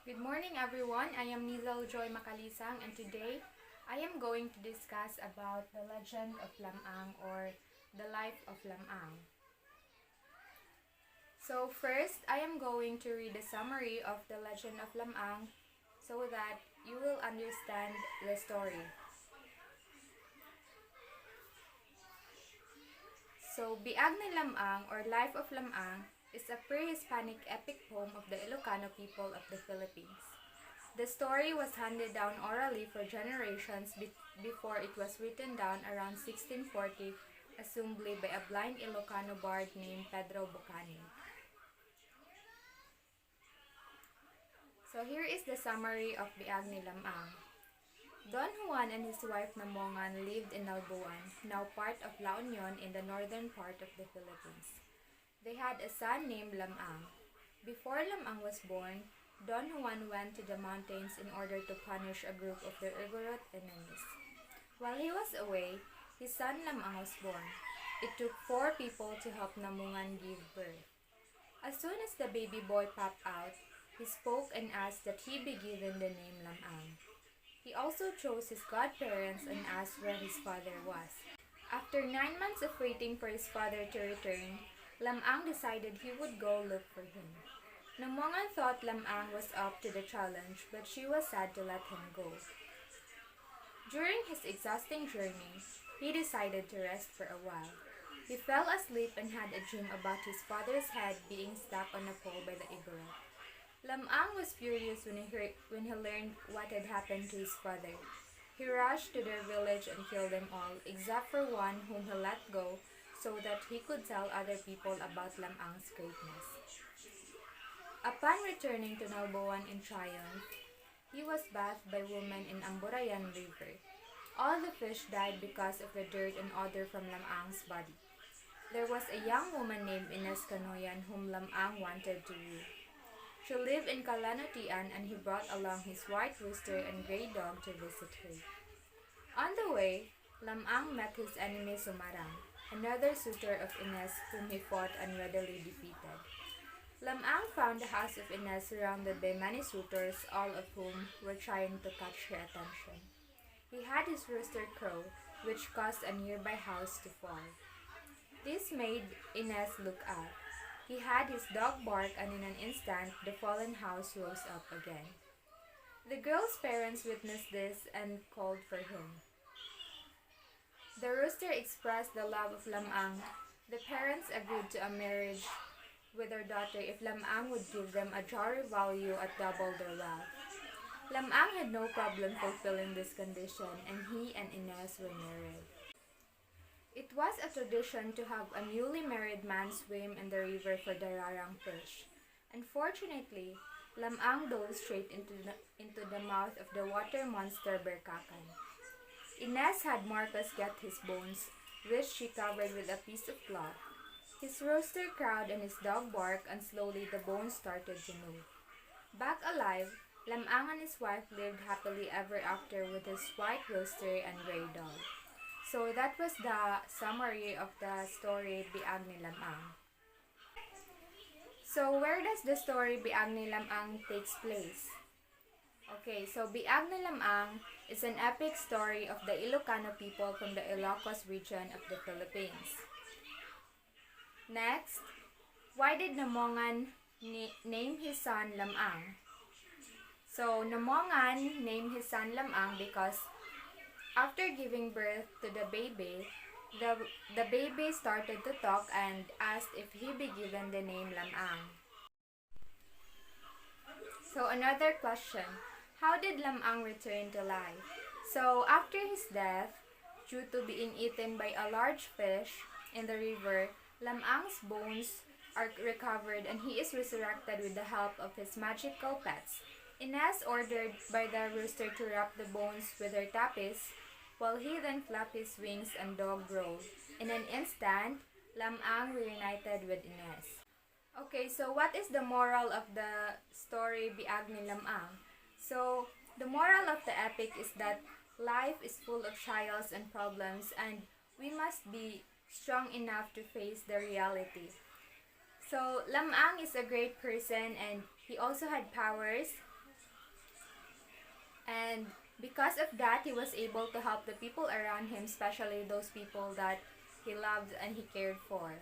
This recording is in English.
Good morning everyone, I am Nizal Joy Makalisang and today I am going to discuss about the legend of Lam-ang or the life of Lam-ang. So first, I am going to read a summary of the legend of Lam-ang so that you will understand the story. So, Biag ni Lam-ang or Life of Lam-ang is a pre-Hispanic epic poem of the Ilocano people of the Philippines. The story was handed down orally for generations before it was written down around 1640, assumably by a blind Ilocano bard named Pedro Bucani. So here is the summary of Biag ni Lam-ang. Don Juan and his wife Lam-ang lived in Nalbuan, now part of La Union in the northern part of the Philippines. They had a son named Lam-ang. Before Lam-ang was born, Don Juan went to the mountains in order to punish a group of their Igorot enemies. While he was away, his son Lam-ang was born. It took 4 people to help Lam-ang give birth. As soon as the baby boy popped out, he spoke and asked that he be given the name Lam-ang. He also chose his godparents and asked where his father was. After 9 months of waiting for his father to return, Lam-ang decided he would go look for him. Lam-ang thought Lam-ang was up to the challenge, but she was sad to let him go. During his exhausting journey, he decided to rest for a while. He fell asleep and had a dream about his father's head being stuck on a pole by the Igorot. Lam-ang was furious when he learned what had happened to his father. He rushed to their village and killed them all, except for one whom he let go, so that he could tell other people about Lam-ang's greatness. Upon returning to Nalbuan in triumph, he was bathed by women in Amburayan River. All the fish died because of the dirt and odor from Lam-ang's body. There was a young woman named Ines Canoyan whom Lam-ang wanted to woo. She lived in Calanatian and he brought along his white rooster and gray dog to visit her. On the way, Lam-ang met his enemy Sumarang, another suitor of Ines whom he fought and readily defeated. Lam-ang found the house of Ines surrounded by many suitors, all of whom were trying to catch her attention. He had his rooster crow, which caused a nearby house to fall. This made Ines look up. He had his dog bark and in an instant the fallen house rose up again. The girl's parents witnessed this and called for him. The rooster expressed the love of Lam-ang. The parents agreed to a marriage with their daughter if Lam-ang would give them a dowry value at double their wealth. Lam-ang had no problem fulfilling this condition and he and Ines were married. It was a tradition to have a newly married man swim in the river for the rarang fish. Unfortunately, Lam-ang dove straight into the mouth of the water monster Berkakan. Ines had Marcos get his bones, which she covered with a piece of cloth. His rooster crowed and his dog barked, and slowly the bones started to move. Back alive, Lam-ang and his wife lived happily ever after with his white rooster and gray dog. So that was the summary of the story Biag ni Lam-ang. So where does the story Biag ni Lam-ang takes place? Okay, so Biag ni Lam-ang is an epic story of the Ilocano people from the Ilocos region of the Philippines. Next, why did Lam-ang name his son Lam-ang? So Lam-ang named his son Lam-ang because after giving birth to the baby started to talk and asked if he be given the name Lam-ang. So another question, how did Lam-ang return to life? So after his death, due to being eaten by a large fish in the river, Lam-ang's bones are recovered and he is resurrected with the help of his magical pets. Ines ordered by the rooster to wrap the bones with her tapis, while he then flapped his wings and dog growled. In an instant, Lam-ang reunited with Ines. Okay, so what is the moral of the story Biag ni Lam-ang? So, the moral of the epic is that life is full of trials and problems and we must be strong enough to face the reality. So, Lam-ang is a great person and he also had powers. And because of that, he was able to help the people around him, especially those people that he loved and he cared for.